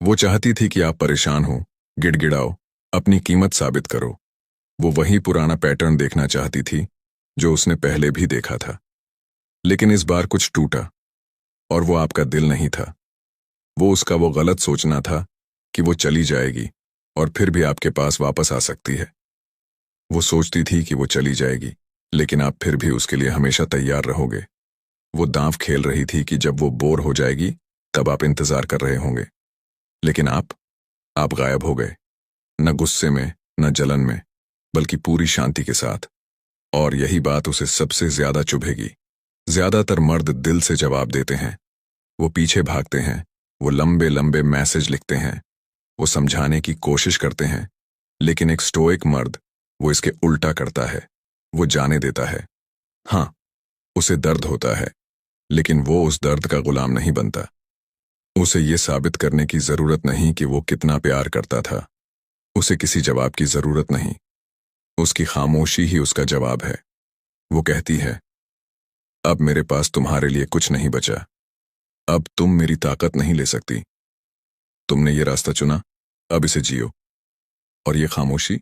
वो चाहती थी कि आप परेशान हो, गिड़गिड़ाओ, अपनी कीमत साबित करो। वो वही पुराना पैटर्न देखना चाहती थी जो उसने पहले भी देखा था। लेकिन इस बार कुछ टूटा, और वो आपका दिल नहीं था। वो उसका वो गलत सोचना था कि वो चली जाएगी और फिर भी आपके पास वापस आ सकती है। वो सोचती थी कि वो चली जाएगी, लेकिन आप फिर भी उसके लिए हमेशा तैयार रहोगे। वो दांव खेल रही थी कि जब वो बोर हो जाएगी तब आप इंतजार कर रहे होंगे। लेकिन आप गायब हो गए, न गुस्से में, न जलन में, बल्कि पूरी शांति के साथ। और यही बात उसे सबसे ज्यादा चुभेगी। ज्यादातर मर्द दिल से जवाब देते हैं। वो पीछे भागते हैं, वो लंबे लंबे मैसेज लिखते हैं, वो समझाने की कोशिश करते हैं। लेकिन एक स्टोइक मर्द वो इसके उल्टा करता है। वो जाने देता है। हाँ, उसे दर्द होता है, लेकिन वो उस दर्द का गुलाम नहीं बनता। उसे ये साबित करने की जरूरत नहीं कि वो कितना प्यार करता था। उसे किसी जवाब की जरूरत नहीं। उसकी खामोशी ही उसका जवाब है। वो कहती है, अब मेरे पास तुम्हारे लिए कुछ नहीं बचा। अब तुम मेरी ताकत नहीं ले सकती। तुमने ये रास्ता चुना, अब इसे जियो। और ये खामोशी,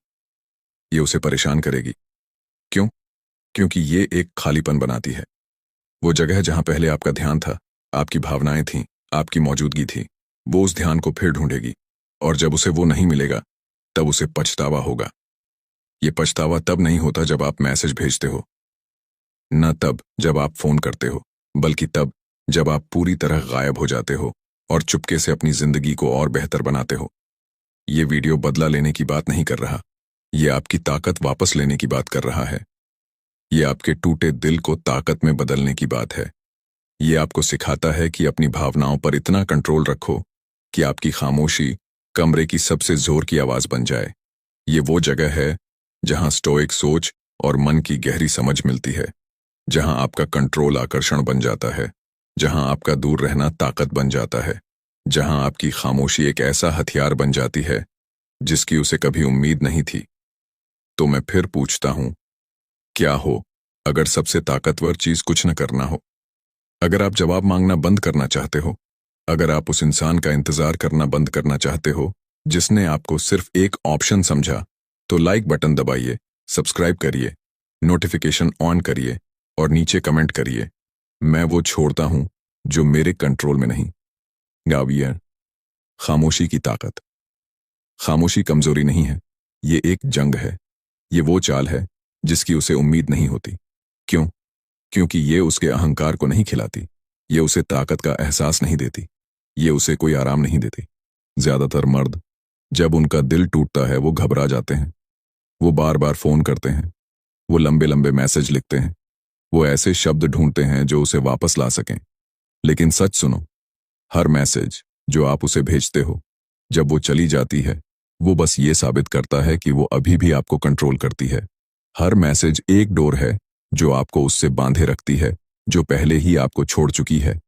ये उसे परेशान करेगी। क्यों? क्योंकि ये एक खालीपन बनाती है। वो जगह जहां पहले आपका ध्यान था, आपकी भावनाएं थीं, आपकी मौजूदगी थी, वो उस ध्यान को फिर ढूंढेगी। और जब उसे वो नहीं मिलेगा, तब उसे पछतावा होगा। ये पछतावा तब नहीं होता जब आप मैसेज भेजते हो, न तब जब आप फोन करते हो, बल्कि तब जब आप पूरी तरह गायब हो जाते हो और चुपके से अपनी जिंदगी को और बेहतर बनाते हो। ये वीडियो बदला लेने की बात नहीं कर रहा। ये आपकी ताकत वापस लेने की बात कर रहा है। ये आपके टूटे दिल को ताकत में बदलने की बात है। ये आपको सिखाता है कि अपनी भावनाओं पर इतना कंट्रोल रखो कि आपकी खामोशी कमरे की सबसे जोर की आवाज बन जाए। ये वो जगह है जहां स्टोइक सोच और मन की गहरी समझ मिलती है, जहां आपका कंट्रोल आकर्षण बन जाता है, जहां आपका दूर रहना ताकत बन जाता है, जहां आपकी खामोशी एक ऐसा हथियार बन जाती है जिसकी उसे कभी उम्मीद नहीं थी। तो मैं फिर पूछता हूं, क्या हो अगर सबसे ताकतवर चीज कुछ न करना हो? अगर आप जवाब मांगना बंद करना चाहते हो, अगर आप उस इंसान का इंतजार करना बंद करना चाहते हो जिसने आपको सिर्फ एक ऑप्शन समझा, तो लाइक बटन दबाइए, सब्सक्राइब करिए, नोटिफिकेशन ऑन करिए और नीचे कमेंट करिए, मैं वो छोड़ता हूं जो मेरे कंट्रोल में नहीं। गावियर, खामोशी की ताकत। खामोशी कमजोरी नहीं है, ये एक जंग है। ये वो चाल है जिसकी उसे उम्मीद नहीं होती। क्यों? क्योंकि ये उसके अहंकार को नहीं खिलाती, ये उसे ताकत का एहसास नहीं देती, ये उसे कोई आराम नहीं देती। ज्यादातर मर्द जब उनका दिल टूटता है वो घबरा जाते हैं। वो बार बार फोन करते हैं, वो लंबे लंबे मैसेज लिखते हैं, वो ऐसे शब्द ढूंढते हैं जो उसे वापस ला सकें। लेकिन सच सुनो, हर मैसेज जो आप उसे भेजते हो जब वो चली जाती है, वो बस ये साबित करता है कि वो अभी भी आपको कंट्रोल करती है। हर मैसेज एक डोर है जो आपको उससे बांधे रखती है, जो पहले ही आपको छोड़ चुकी है।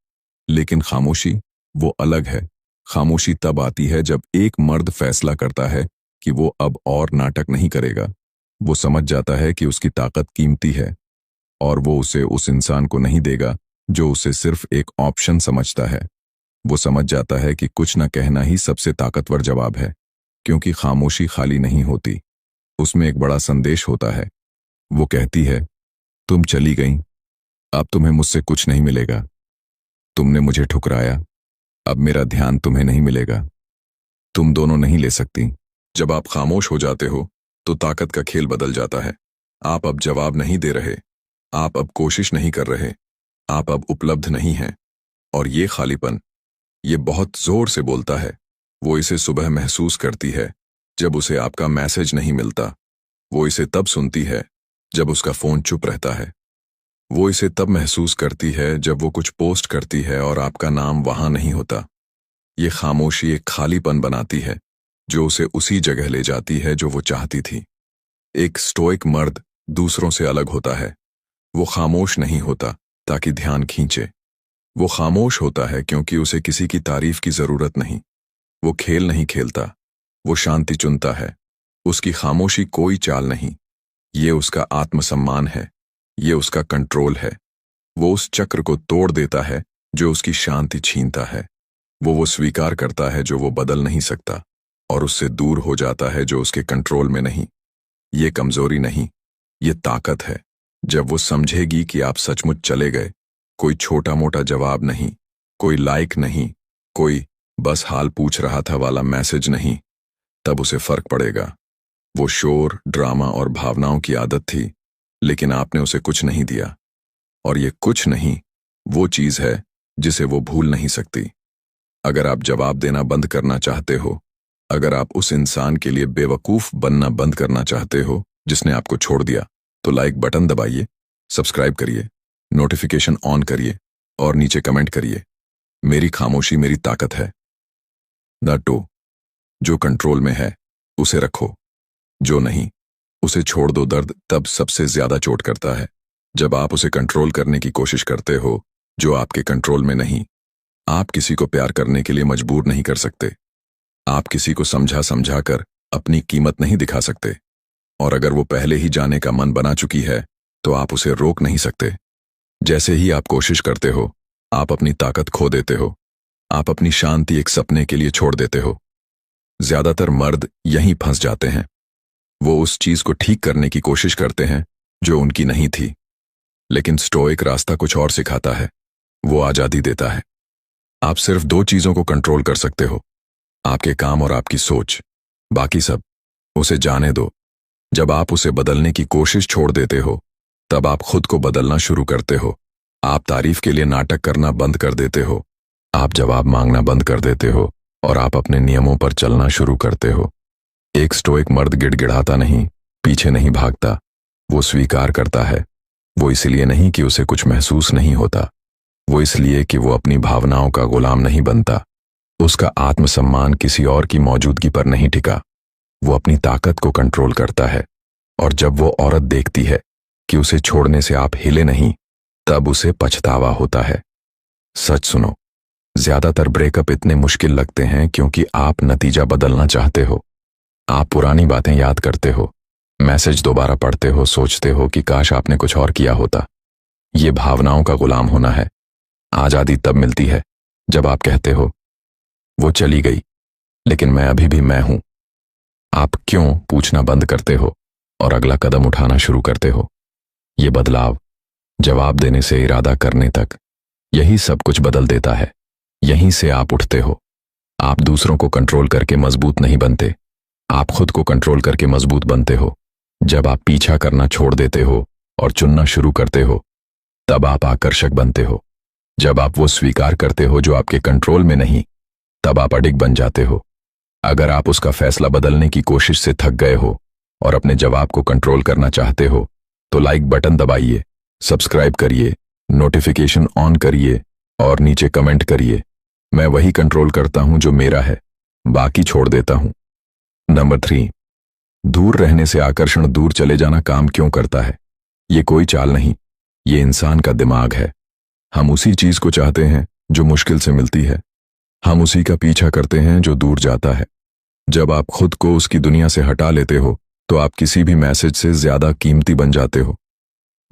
लेकिन खामोशी वो अलग है। खामोशी तब आती है जब एक मर्द फैसला करता है कि वो अब और नाटक नहीं करेगा। वो समझ जाता है कि उसकी ताकत कीमती है और वो उसे उस इंसान को नहीं देगा जो उसे सिर्फ एक ऑप्शन समझता है। वो समझ जाता है कि कुछ न कहना ही सबसे ताकतवर जवाब है, क्योंकि खामोशी खाली नहीं होती, उसमें एक बड़ा संदेश होता है। वो कहती है, तुम चली गई, अब तुम्हें मुझसे कुछ नहीं मिलेगा। तुमने मुझे ठुकराया, अब मेरा ध्यान तुम्हें नहीं मिलेगा। तुम दोनों नहीं ले सकती। जब आप खामोश हो जाते हो तो ताकत का खेल बदल जाता है। आप अब जवाब नहीं दे रहे, आप अब कोशिश नहीं कर रहे, आप अब उपलब्ध नहीं हैं। और ये खालीपन, ये बहुत जोर से बोलता है। वो इसे सुबह महसूस करती है जब उसे आपका मैसेज नहीं मिलता। वो इसे तब सुनती है जब उसका फोन चुप रहता है। वो इसे तब महसूस करती है जब वो कुछ पोस्ट करती है और आपका नाम वहां नहीं होता। ये खामोशी एक खालीपन बनाती है जो उसे उसी जगह ले जाती है जो वो चाहती थी। एक स्टोइक मर्द दूसरों से अलग होता है। वो खामोश नहीं होता ताकि ध्यान खींचे। वो खामोश होता है क्योंकि उसे किसी की तारीफ की जरूरत नहीं। वो खेल नहीं खेलता, वो शांति चुनता है। उसकी खामोशी कोई चाल नहीं, ये उसका आत्मसम्मान है, ये उसका कंट्रोल है। वो उस चक्र को तोड़ देता है जो उसकी शांति छीनता है। वो स्वीकार करता है जो वो बदल नहीं सकता, और उससे दूर हो जाता है जो उसके कंट्रोल में नहीं। ये कमजोरी नहीं, ये ताकत है। जब वो समझेगी कि आप सचमुच चले गए, कोई छोटा मोटा जवाब नहीं, कोई लाइक नहीं, कोई बस हाल पूछ रहा था वाला मैसेज नहीं, तब उसे फर्क पड़ेगा। वो शोर, ड्रामा और भावनाओं की आदत थी, लेकिन आपने उसे कुछ नहीं दिया। और ये कुछ नहीं वो चीज है जिसे वो भूल नहीं सकती। अगर आप जवाब देना बंद करना चाहते हो, अगर आप उस इंसान के लिए बेवकूफ बनना बंद करना चाहते हो जिसने आपको छोड़ दिया, तो लाइक बटन दबाइए, सब्सक्राइब करिए, नोटिफिकेशन ऑन करिए और नीचे कमेंट करिए, मेरी खामोशी मेरी ताकत है। द टू, जो कंट्रोल में है उसे रखो, जो नहीं उसे छोड़ दो। दर्द तब सबसे ज्यादा चोट करता है जब आप उसे कंट्रोल करने की कोशिश करते हो जो आपके कंट्रोल में नहीं। आप किसी को प्यार करने के लिए मजबूर नहीं कर सकते। आप किसी को समझा समझा कर अपनी कीमत नहीं दिखा सकते। और अगर वो पहले ही जाने का मन बना चुकी है तो आप उसे रोक नहीं सकते। जैसे ही आप कोशिश करते हो, आप अपनी ताकत खो देते हो। आप अपनी शांति एक सपने के लिए छोड़ देते हो। ज्यादातर मर्द यहीं फंस जाते हैं। वो उस चीज को ठीक करने की कोशिश करते हैं जो उनकी नहीं थी, लेकिन स्टोइक रास्ता कुछ और सिखाता है। वो आजादी देता है। आप सिर्फ दो चीजों को कंट्रोल कर सकते हो, आपके काम और आपकी सोच। बाकी सब उसे जाने दो। जब आप उसे बदलने की कोशिश छोड़ देते हो, तब आप खुद को बदलना शुरू करते हो। आप तारीफ के लिए नाटक करना बंद कर देते हो। आप जवाब मांगना बंद कर देते हो और आप अपने नियमों पर चलना शुरू करते हो। एक स्टोइक मर्द गिड़गिड़ाता नहीं, पीछे नहीं भागता। वो स्वीकार करता है। वो इसलिए नहीं कि उसे कुछ महसूस नहीं होता, वो इसलिए कि वो अपनी भावनाओं का गुलाम नहीं बनता। उसका आत्मसम्मान किसी और की मौजूदगी पर नहीं टिका। वो अपनी ताकत को कंट्रोल करता है। और जब वो औरत देखती है कि उसे छोड़ने से आप हिले नहीं, तब उसे पछतावा होता है। सच सुनो, ज्यादातर ब्रेकअप इतने मुश्किल लगते हैं क्योंकि आप नतीजा बदलना चाहते हो। आप पुरानी बातें याद करते हो, मैसेज दोबारा पढ़ते हो, सोचते हो कि काश आपने कुछ और किया होता। ये भावनाओं का गुलाम होना है। आजादी तब मिलती है जब आप कहते हो, वो चली गई लेकिन मैं अभी भी मैं हूं। आप क्यों पूछना बंद करते हो और अगला कदम उठाना शुरू करते हो। ये बदलाव, जवाब देने से इरादा करने तक, यही सब कुछ बदल देता है। यहीं से आप उठते हो। आप दूसरों को कंट्रोल करके मजबूत नहीं बनते, आप खुद को कंट्रोल करके मजबूत बनते हो। जब आप पीछा करना छोड़ देते हो और चुनना शुरू करते हो, तब आप आकर्षक बनते हो। जब आप वो स्वीकार करते हो जो आपके कंट्रोल में नहीं, तब आप अडिग बन जाते हो। अगर आप उसका फैसला बदलने की कोशिश से थक गए हो और अपने जवाब को कंट्रोल करना चाहते हो, तो लाइक बटन दबाइए, सब्सक्राइब करिए, नोटिफिकेशन ऑन करिए और नीचे कमेंट करिए, मैं वही कंट्रोल करता हूं जो मेरा है, बाकी छोड़ देता हूं। नंबर 3, दूर रहने से आकर्षण दूर चले जाना काम क्यों करता है। ये कोई चाल नहीं, ये इंसान का दिमाग है। हम उसी चीज को चाहते हैं जो मुश्किल से मिलती है। हम उसी का पीछा करते हैं जो दूर जाता है। जब आप खुद को उसकी दुनिया से हटा लेते हो, तो आप किसी भी मैसेज से ज्यादा कीमती बन जाते हो।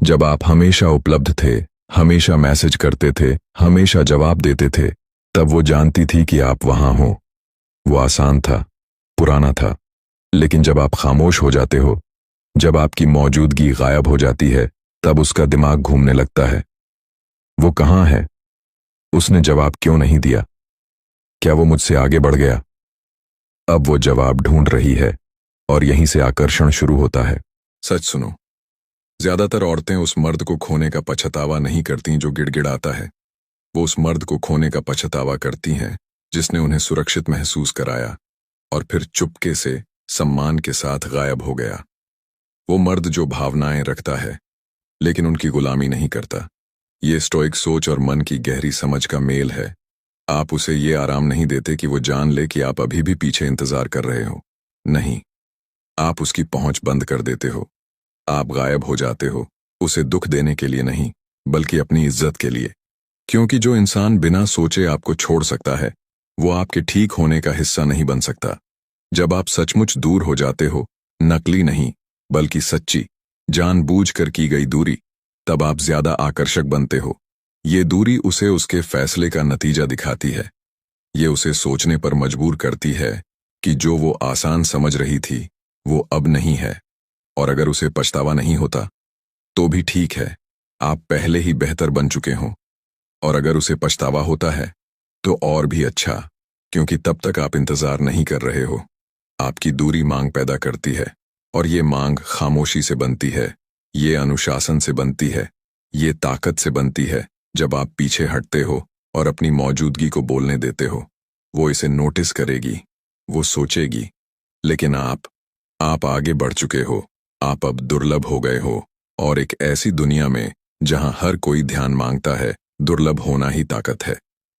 जब आप हमेशा उपलब्ध थे, हमेशा मैसेज करते थे, हमेशा जवाब देते थे, तब वो जानती थी कि आप वहां हो। वो आसान था, पुराना था। लेकिन जब आप खामोश हो जाते हो, जब आपकी मौजूदगी गायब हो जाती है, तब उसका दिमाग घूमने लगता है। वो कहाँ है? उसने जवाब क्यों नहीं दिया? क्या वो मुझसे आगे बढ़ गया? अब वो जवाब ढूंढ रही है और यहीं से आकर्षण शुरू होता है। सच सुनो, ज्यादातर औरतें उस मर्द को खोने का पछतावा नहीं करती जो गिड़गिड़ाता है। वो उस मर्द को खोने का पछतावा करती हैं जिसने उन्हें सुरक्षित महसूस कराया और फिर चुपके से सम्मान के साथ गायब हो गया। वो मर्द जो भावनाएं रखता है लेकिन उनकी गुलामी नहीं करता। ये स्टोइक सोच और मन की गहरी समझ का मेल है। आप उसे ये आराम नहीं देते कि वो जान ले कि आप अभी भी पीछे इंतजार कर रहे हो। नहीं, आप उसकी पहुंच बंद कर देते हो। आप गायब हो जाते हो, उसे दुख देने के लिए नहीं, बल्कि अपनी इज्जत के लिए। क्योंकि जो इंसान बिना सोचे आपको छोड़ सकता है, वो आपके ठीक होने का हिस्सा नहीं बन सकता। जब आप सचमुच दूर हो जाते हो, नकली नहीं बल्कि सच्ची, जानबूझकर की गई दूरी, तब आप ज्यादा आकर्षक बनते हो। ये दूरी उसे उसके फैसले का नतीजा दिखाती है। ये उसे सोचने पर मजबूर करती है कि जो वो आसान समझ रही थी वो अब नहीं है। और अगर उसे पछतावा नहीं होता तो भी ठीक है, आप पहले ही बेहतर बन चुके हों। और अगर उसे पछतावा होता है तो और भी अच्छा, क्योंकि तब तक आप इंतजार नहीं कर रहे हो। आपकी दूरी मांग पैदा करती है, और ये मांग खामोशी से बनती है, ये अनुशासन से बनती है, ये ताकत से बनती है। जब आप पीछे हटते हो और अपनी मौजूदगी को बोलने देते हो, वो इसे नोटिस करेगी, वो सोचेगी। लेकिन आप आगे बढ़ चुके हो, आप अब दुर्लभ हो गए हो। और एक ऐसी दुनिया में जहां हर कोई ध्यान मांगता है, दुर्लभ होना ही ताकत है।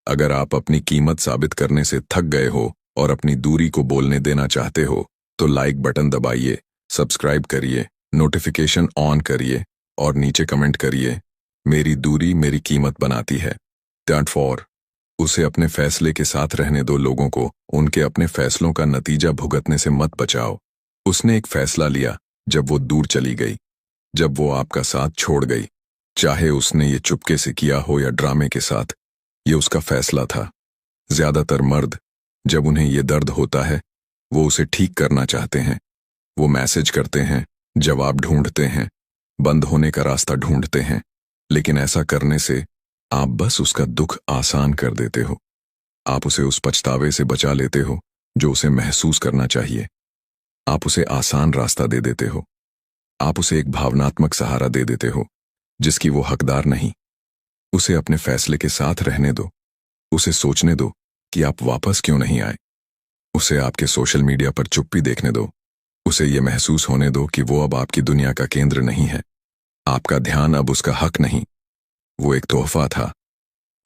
अगर आप अपनी कीमत साबित करने से थक गए हो और अपनी दूरी को बोलने देना चाहते हो, तो लाइक बटन दबाइए, सब्सक्राइब करिए, नोटिफिकेशन ऑन करिए और नीचे कमेंट करिए, मेरी दूरी मेरी कीमत बनाती है। दैट फॉर उसे अपने फैसले के साथ रहने दो। लोगों को उनके अपने फैसलों का नतीजा भुगतने से मत बचाओ। उसने एक फैसला लिया जब वो दूर चली गई, जब वो आपका साथ छोड़ गई। चाहे उसने ये चुपके से किया हो या ड्रामे के साथ, ये उसका फैसला था। ज्यादातर मर्द, जब उन्हें ये दर्द होता है, वो उसे ठीक करना चाहते हैं। वो मैसेज करते हैं, जवाब ढूंढते हैं, बंद होने का रास्ता ढूंढते हैं। लेकिन ऐसा करने से आप बस उसका दुख आसान कर देते हो। आप उसे उस पछतावे से बचा लेते हो जो उसे महसूस करना चाहिए। आप उसे आसान रास्ता दे देते हो। आप उसे एक भावनात्मक सहारा दे देते हो जिसकी वो हकदार नहीं। उसे अपने फैसले के साथ रहने दो। उसे सोचने दो कि आप वापस क्यों नहीं आए। उसे आपके सोशल मीडिया पर चुप्पी देखने दो। उसे ये महसूस होने दो कि वो अब आपकी दुनिया का केंद्र नहीं है। आपका ध्यान अब उसका हक नहीं, वो एक तोहफा था।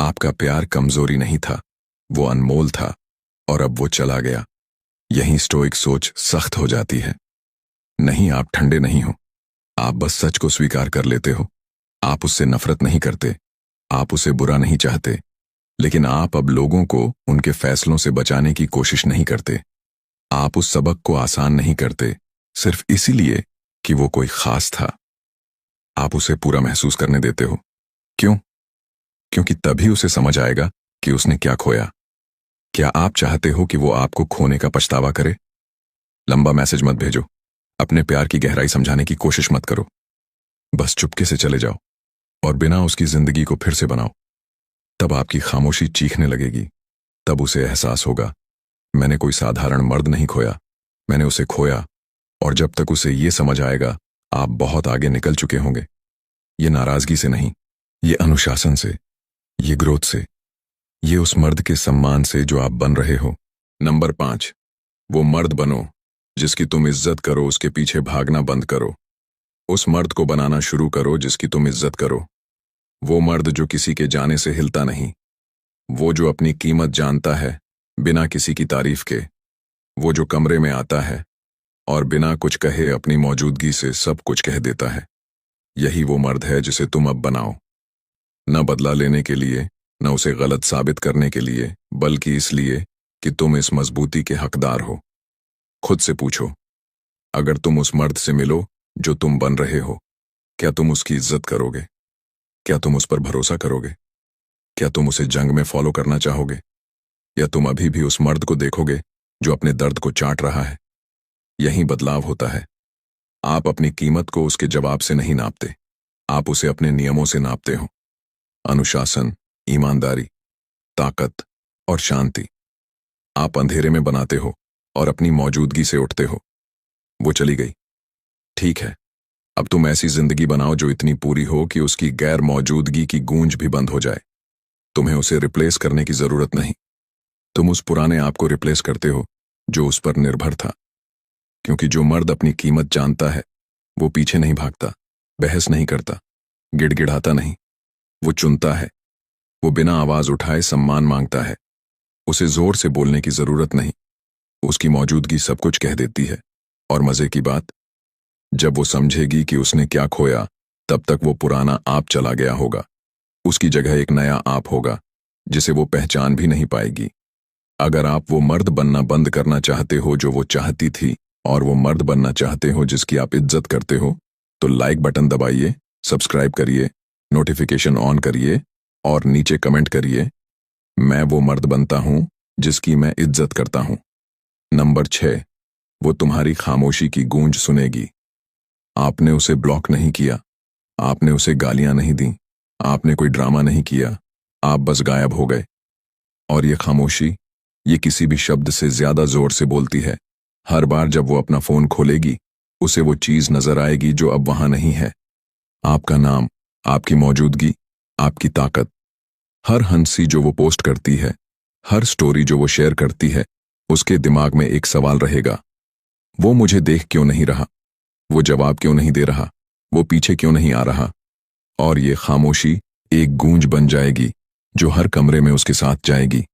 आपका प्यार कमजोरी नहीं था, वो अनमोल था। और अब वो चला गया। यहीं स्टोइक सोच सख्त हो जाती है। नहीं, आप ठंडे नहीं हो। आप बस सच को स्वीकार कर लेते हो। आप उससे नफरत नहीं करते, आप उसे बुरा नहीं चाहते, लेकिन आप अब लोगों को उनके फैसलों से बचाने की कोशिश नहीं करते। आप उस सबक को आसान नहीं करते सिर्फ इसीलिए कि वो कोई खास था। आप उसे पूरा महसूस करने देते हो। क्यों? क्योंकि तभी उसे समझ आएगा कि उसने क्या खोया। क्या आप चाहते हो कि वो आपको खोने का पछतावा करे? लंबा मैसेज मत भेजो। अपने प्यार की गहराई समझाने की कोशिश मत करो। बस चुपके से चले जाओ और बिना उसकी जिंदगी को फिर से बनाओ। तब आपकी खामोशी चीखने लगेगी। तब उसे एहसास होगा, मैंने कोई साधारण मर्द नहीं खोया, मैंने उसे खोया। और जब तक उसे ये समझ आएगा, आप बहुत आगे निकल चुके होंगे। ये नाराजगी से नहीं, ये अनुशासन से, ये ग्रोथ से, ये उस मर्द के सम्मान से जो आप बन रहे हो। नंबर 5, वो मर्द बनो जिसकी तुम इज्जत करो। उसके पीछे भागना बंद करो। उस मर्द को बनाना शुरू करो जिसकी तुम इज्जत करो। वो मर्द जो किसी के जाने से हिलता नहीं। वो जो अपनी कीमत जानता है बिना किसी की तारीफ के। वो जो कमरे में आता है और बिना कुछ कहे अपनी मौजूदगी से सब कुछ कह देता है। यही वो मर्द है जिसे तुम अब बनाओ। न बदला लेने के लिए, न उसे गलत साबित करने के लिए, बल्कि इसलिए कि तुम इस मजबूती के हकदार हो। खुद से पूछो, अगर तुम उस मर्द से मिलो जो तुम बन रहे हो, क्या तुम उसकी इज्जत करोगे? क्या तुम उस पर भरोसा करोगे? क्या तुम उसे जंग में फॉलो करना चाहोगे? या तुम अभी भी उस मर्द को देखोगे जो अपने दर्द को चाट रहा है? यही बदलाव होता है। आप अपनी कीमत को उसके जवाब से नहीं नापते, आप उसे अपने नियमों से नापते हो। अनुशासन, ईमानदारी, ताकत और शांति। आप अंधेरे में बनाते हो और अपनी मौजूदगी से उठते हो। वो चली गई, ठीक है। अब तुम ऐसी जिंदगी बनाओ जो इतनी पूरी हो कि उसकी गैर मौजूदगी की गूंज भी बंद हो जाए। तुम्हें उसे रिप्लेस करने की जरूरत नहीं। तुम उस पुराने आप को रिप्लेस करते हो जो उस पर निर्भर था। क्योंकि जो मर्द अपनी कीमत जानता है, वो पीछे नहीं भागता, बहस नहीं करता, गिड़गिड़ाता नहीं। वो चुनता है। वो बिना आवाज उठाए सम्मान मांगता है। उसे जोर से बोलने की जरूरत नहीं। उसकी मौजूदगी सब कुछ कह देती है। और मजे की बात, जब वो समझेगी कि उसने क्या खोया, तब तक वो पुराना आप चला गया होगा। उसकी जगह एक नया आप होगा जिसे वो पहचान भी नहीं पाएगी। अगर आप वो मर्द बनना बंद करना चाहते हो जो वो चाहती थी, और वो मर्द बनना चाहते हो जिसकी आप इज्जत करते हो, तो लाइक बटन दबाइए, सब्सक्राइब करिए, नोटिफिकेशन ऑन करिए और नीचे कमेंट करिए, मैं वो मर्द बनता हूं जिसकी मैं इज्जत करता हूं। नंबर 6, वो तुम्हारी खामोशी की गूंज सुनेगी। आपने उसे ब्लॉक नहीं किया, आपने उसे गालियां नहीं दी, आपने कोई ड्रामा नहीं किया, आप बस गायब हो गए। और ये खामोशी, ये किसी भी शब्द से ज्यादा जोर से बोलती है। हर बार जब वो अपना फोन खोलेगी, उसे वो चीज नजर आएगी जो अब वहां नहीं है। आपका नाम, आपकी मौजूदगी, आपकी ताकत। हर हंसी जो वो पोस्ट करती है, हर स्टोरी जो वो शेयर करती है, उसके दिमाग में एक सवाल रहेगा। वो मुझे देख क्यों नहीं रहा? वो जवाब क्यों नहीं दे रहा? वो पीछे क्यों नहीं आ रहा? और ये खामोशी एक गूंज बन जाएगी जो हर कमरे में उसके साथ जाएगी।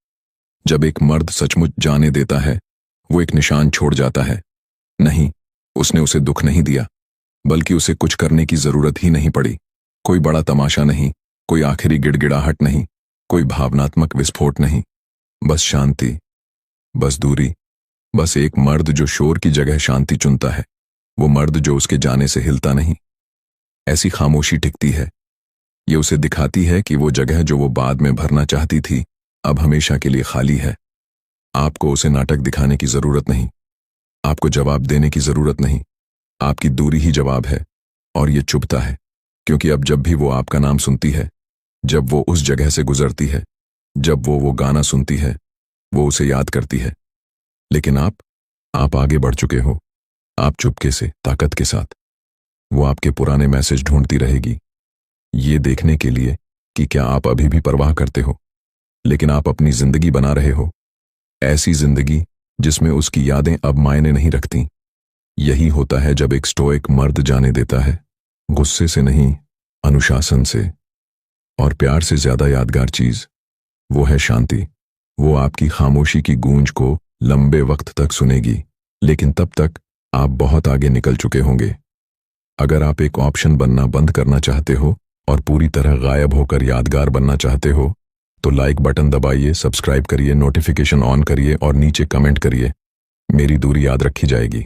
जब एक मर्द सचमुच जाने देता है, वो एक निशान छोड़ जाता है। नहीं, उसने उसे दुख नहीं दिया, बल्कि उसे कुछ करने की जरूरत ही नहीं पड़ी। कोई बड़ा तमाशा नहीं, कोई आखिरी गिड़गिड़ाहट नहीं, कोई भावनात्मक विस्फोट नहीं। बस शांति, बस दूरी, बस एक मर्द जो शोर की जगह शांति चुनता है। वो मर्द जो उसके जाने से हिलता नहीं। ऐसी खामोशी टिकती है। ये उसे दिखाती है कि वो जगह जो वो बाद में भरना चाहती थी, अब हमेशा के लिए खाली है। आपको उसे नाटक दिखाने की जरूरत नहीं, आपको जवाब देने की जरूरत नहीं। आपकी दूरी ही जवाब है। और ये चुभता है, क्योंकि अब जब भी वो आपका नाम सुनती है, जब वो उस जगह से गुजरती है, जब वो गाना सुनती है, वो उसे याद करती है। लेकिन आप आगे बढ़ चुके हो। आप चुपके से, ताकत के साथ। वो आपके पुराने मैसेज ढूंढती रहेगी, ये देखने के लिए कि क्या आप अभी भी परवाह करते हो। लेकिन आप अपनी जिंदगी बना रहे हो, ऐसी जिंदगी जिसमें उसकी यादें अब मायने नहीं रखती। यही होता है जब एक स्टोइक मर्द जाने देता है, गुस्से से नहीं, अनुशासन से। और प्यार से ज्यादा यादगार चीज वो है शांति। वो आपकी खामोशी की गूंज को लंबे वक्त तक सुनेगी, लेकिन तब तक आप बहुत आगे निकल चुके होंगे। अगर आप एक ऑप्शन बनना बंद करना चाहते हो और पूरी तरह गायब होकर यादगार बनना चाहते हो, तो लाइक बटन दबाइए, सब्सक्राइब करिए, नोटिफिकेशन ऑन करिए और नीचे कमेंट करिए। मेरी दूरी याद रखी जाएगी।